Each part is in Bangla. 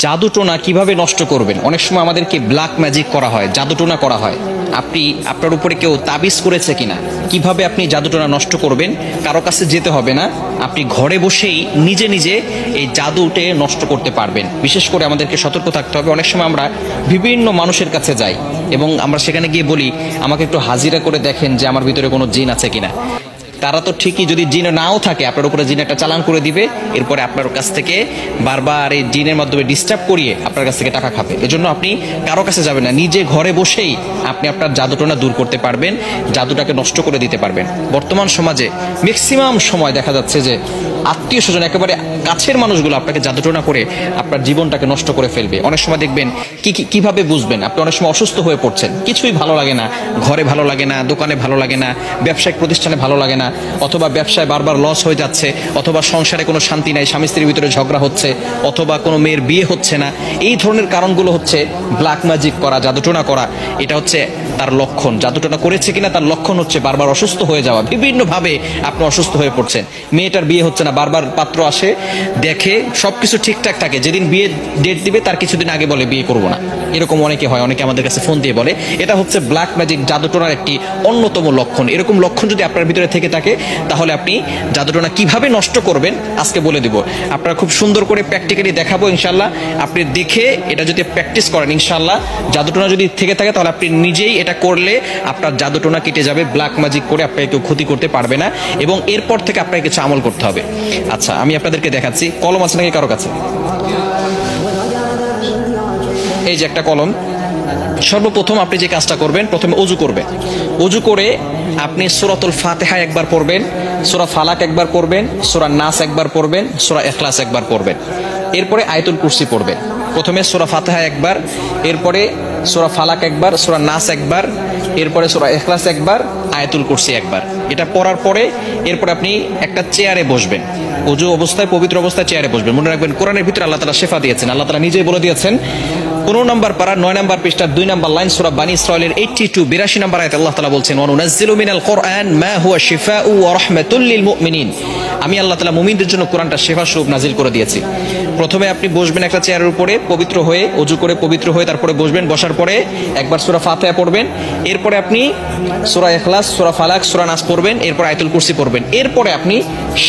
জাদুটোনা কিভাবে নষ্ট করবেন? অনেক সময় আমাদেরকে ব্ল্যাক ম্যাজিক করা হয়, জাদুটোনা করা হয়। আপনি আপনার উপরে কেউ তাবিজ করেছে কিনা, কিভাবে আপনি জাদুটোনা নষ্ট করবেন? কারো কাছে যেতে হবে না, আপনি ঘরে বসেই নিজে নিজে এই জাদুটে নষ্ট করতে পারবেন। বিশেষ করে আমাদেরকে সতর্ক থাকতে হবে। অনেক সময় আমরা বিভিন্ন মানুষের কাছে যাই এবং আমরা সেখানে গিয়ে বলি, আমাকে একটু হাজিরা করে দেখেন যে আমার ভিতরে কোনো জিন আছে কিনা। তারা তো ঠিকই, যদি জিন নাও থাকে আপনার উপরে জিন একটা চালান করে দিবে, এরপরে আপনার কাছ থেকে বারবার এই জিনের মাধ্যমে ডিস্টার্ব করিয়ে আপনার কাছ থেকে টাকা খাবে। এজন্য আপনি কারো কাছে যাবেন না, নিজে ঘরে বসেই আপনি আপনার জাদুটোনা দূর করতে পারবেন, জাদুটাকে নষ্ট করে দিতে পারবেন। বর্তমান সমাজে ম্যাক্সিমাম সময় দেখা যাচ্ছে যে আত্মীয় স্বজন, একেবারে কাছের মানুষগুলো আপনাকে জাদুটোনা করে আপনার জীবনটাকে নষ্ট করে ফেলবে। অনেক সময় দেখবেন কিভাবে বুঝবেন? আপনি অনেক সময় অসুস্থ হয়ে পড়ছেন, কিছুই ভালো লাগে না, ঘরে ভালো লাগে না, দোকানে ভালো লাগে না, ব্যবসায়িক প্রতিষ্ঠানে ভালো লাগে না, অথবা ব্যবসায় বারবার লস হয়ে যাচ্ছে, অথবা সংসারে কোনো শান্তি নাই, স্বামী স্ত্রীর ভিতরে ঝগড়া হচ্ছে, অথবা কোনো মেয়ের বিয়ে হচ্ছে না। এই ধরনের কারণগুলো হচ্ছে ব্ল্যাক ম্যাজিক করা, জাদুটোনা করা। এটা হচ্ছে তার লক্ষণ। জাদুটোনা করেছে কিনা তার লক্ষণ হচ্ছে বারবার অসুস্থ হয়ে যাওয়া, বিভিন্নভাবে আপনি অসুস্থ হয়ে পড়ছেন। মেয়েটার বিয়ে হচ্ছে না, বারবার পাত্র আসে, দেখে সবকিছু ঠিকঠাক থাকে, যেদিন বিয়ে ডেট দিবে তার কিছুদিন আগে বলে বিয়ে করবো না। এরকম অনেকে হয়, অনেকে আমাদের কাছে ফোন দিয়ে বলে। এটা হচ্ছে ব্ল্যাক ম্যাজিক, জাদুটোনার একটি অন্যতম লক্ষণ। এরকম লক্ষণ যদি আপনার ভিতরে থেকে থাকে, তাহলে আপনি জাদুটোনা কিভাবে নষ্ট করবেন আজকে বলে দিব। আপনারা খুব সুন্দর করে প্র্যাকটিক্যালি দেখাবো ইনশাল্লাহ। আপনি দেখে এটা যদি প্র্যাকটিস করেন, ইনশাল্লাহ জাদুটোনা যদি থেকে থাকে তাহলে আপনি নিজেই এটা করলে আপনার জাদুটোনা কেটে যাবে। ব্ল্যাক ম্যাজিক করে আপনাকে কেউ ক্ষতি করতে পারবে না এবং এরপর থেকে আপনাকে কিছু আমল করতে হবে। আচ্ছা, আমি আপনাদেরকে দেখাচ্ছি। কলম আছে নাকি কারো কাছে? এই যে একটা কলম। সর্বপ্রথম আপনি যে কাজটা করবেন, প্রথমে অজু করবেন। অজু করে আপনি সূরাতুল ফাতিহা একবার পড়বেন, সূরা ফালাক একবার পড়বেন, সূরা নাস একবার পড়বেন, সূরা ইখলাস একবার পড়বেন। এরপরে আয়াতুল কুরসি পড়বেন। প্রথমে সূরা ফাতিহা একবার, এরপরে সূরা ফালাক একবার, সূরা নাস একবার, এরপরে সূরা ইখলাস একবার, আয়াতুল কুরসি একবার। এটা পড়ার পরে এরপরে আপনি একটা চেয়ারে বসবেন। অজু অবস্থায়, পবিত্র অবস্থায় চেয়ারে বসবেন। মনে রাখবেন, কোরআনের ভিতরে আল্লাহ তাআলা শিফা দিয়েছেন। আল্লাহ তাআলা নিজেই বলে দিয়েছেন 15 নম্বর পারা 9 নম্বর পৃষ্ঠার 2 নম্বর লাইন, সূরা বানী ইসরাঈলের 82 নম্বর আয়াতে আল্লাহ তাআলা বলছেন, ওয়া নুনাজ্জিলু মিনাল কুরআন মা হুয়া শিফাউ ওয়া রাহমাতুল লিল মুমিনিন। আমি আল্লাহ তাআলা মুমিনদের জন্য কোরআনটা শিফা স্বরূপ নাজিল করে দিয়েছি। প্রথমে আপনি বসবেন একটা চেয়ারের উপরে, পবিত্র হয়ে, অজু করে পবিত্র হয়ে তারপরে বসবেন। বসার পরে একবার সূরা ফাতিহা পড়বেন, এরপরে আপনি সূরা ইখলাস, সূরা ফালাক, সূরা নাস পড়বেন, এরপর আয়াতুল কুরসি পড়বেন। এরপরে আপনি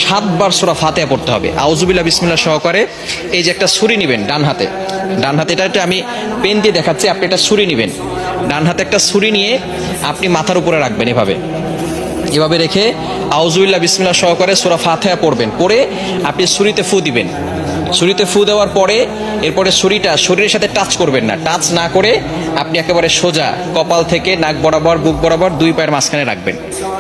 7 বার সূরা ফাতিহা পড়তে হবে। আউযুবিল্লাহ বিসমিল্লাহ সহকারে। এই যে একটা ছুরি নেবেন ডান হাতে, এটা আমি পেন দিয়ে দেখাচ্ছি, আপনি একটা ছুরি নেবেন। ডান হাতে একটা ছুরি নিয়ে আপনি মাথার উপরে রাখবেন, এভাবে রেখে আউযুবিল্লাহ বিসমিল্লাহ সহকারে সূরা ফাতিহা পড়বেন। পড়ে আপনি ছুরিতে ফু দিবেন। ছুরিতে ফু দেওয়ার পরে এরপরে ছুরিটা শরীরের সাথে টাচ করবেন না। টাচ না করে আপনি একেবারে সোজা কপাল থেকে নাক বরাবর, বুক বরাবর 2 পায়ের মাঝখানে রাখবেন।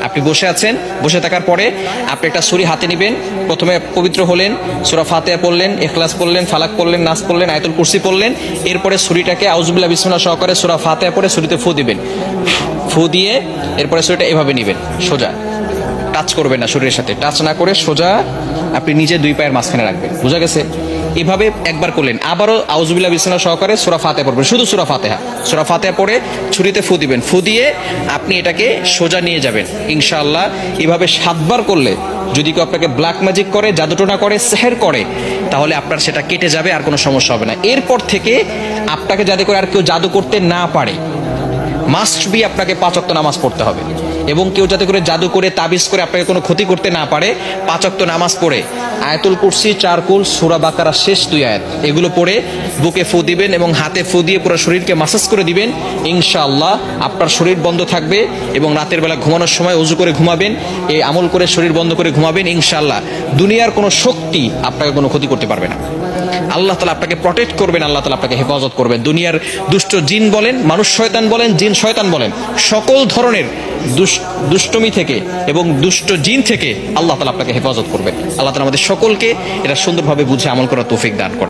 আপনি বসে আছেন, বসে থাকার পরে আপনি একটা ছুরি হাতে নেবেন। প্রথমে পবিত্র হলেন, সূরা ফাতিহা পড়লেন, ইখলাস পড়লেন, ফালাক পড়লেন, নাস পড়লেন, আয়াতুল কুরসি পড়লেন। এরপরে ছুরিটাকে আউযুবিল্লাহ বিসমিল্লাহ সহকারে সূরা ফাতিহা পড়ে ছুরিতে ফু দিবেন। ফু দিয়ে এরপরে ছুরিটা এভাবে নেবেন, সোজা, টাচ করবেন না, শরীরের সাথে টাচ না করে সোজা আপনি নিজে 2 পায়ের মাঝখানে রাখবেন। বুঝা গেছে? এভাবে একবার করলেন। আবারও আউযুবিল্লাহ বিসমিল্লাহ সহকারে সূরা ফাতিহা পড়বেন, শুধু সূরা ফাতিহা পড়ে ছুরিতে ফু দিবেন। ফু দিয়ে আপনি এটাকে সোজা নিয়ে যাবেন ইনশাআল্লাহ। এভাবে 7 বার করলে যদি কেউ আপনাকে ব্ল্যাক ম্যাজিক করে, জাদুটোনা করে, সেহের করে, তাহলে আপনার সেটা কেটে যাবে, আর কোনো সমস্যা হবে না। এরপর থেকে আপনাকে যাতে করে আর কেউ জাদু করতে না পারে, মাস্ট বি আপনাকে 5 ওয়াক্ত নামাজ পড়তে হবে। এবং কেউ যাতে করে জাদু করে, তাবিজ করে আপনাকে কোনো ক্ষতি করতে না পারে, 5 ওয়াক্ত নামাজ পড়ে আয়াতুল কুরসি, 4 কুল, সূরা বাকারা শেষ 2 আয়াত, এগুলো পড়ে বুকে ফু দিবেন এবং হাতে ফু দিয়ে পুরো শরীরকে মাসাজ করে দিবেন। ইনশাআল্লাহ আপনার শরীর বন্ধ থাকবে এবং রাতের বেলা ঘুমানোর সময় ওযু করে ঘুমাবেন, এই আমল করে শরীর বন্ধ করে ঘুমাবেন। ইনশাআল্লাহ দুনিয়ার কোনো শক্তি আপনাকে কোনো ক্ষতি করতে পারবে না। আল্লাহ তাআলা আপনাকে প্রটেক্ট করবেন, আল্লাহ তাআলা আপনাকে হেফাজত করবেন। দুনিয়ার দুষ্ট জিন বলেন, মানুষ শয়তান বলেন, জিন শয়তান বলেন, সকল ধরনের দুষ্টমি থেকে এবং দুষ্ট জিন থেকে আল্লাহ তাআলা আপনাকে হেফাজত করবেন। আল্লাহ তাআলা আমাদের সকলকে এটা সুন্দরভাবে বুঝে আমল করার তৌফিক দান করেন।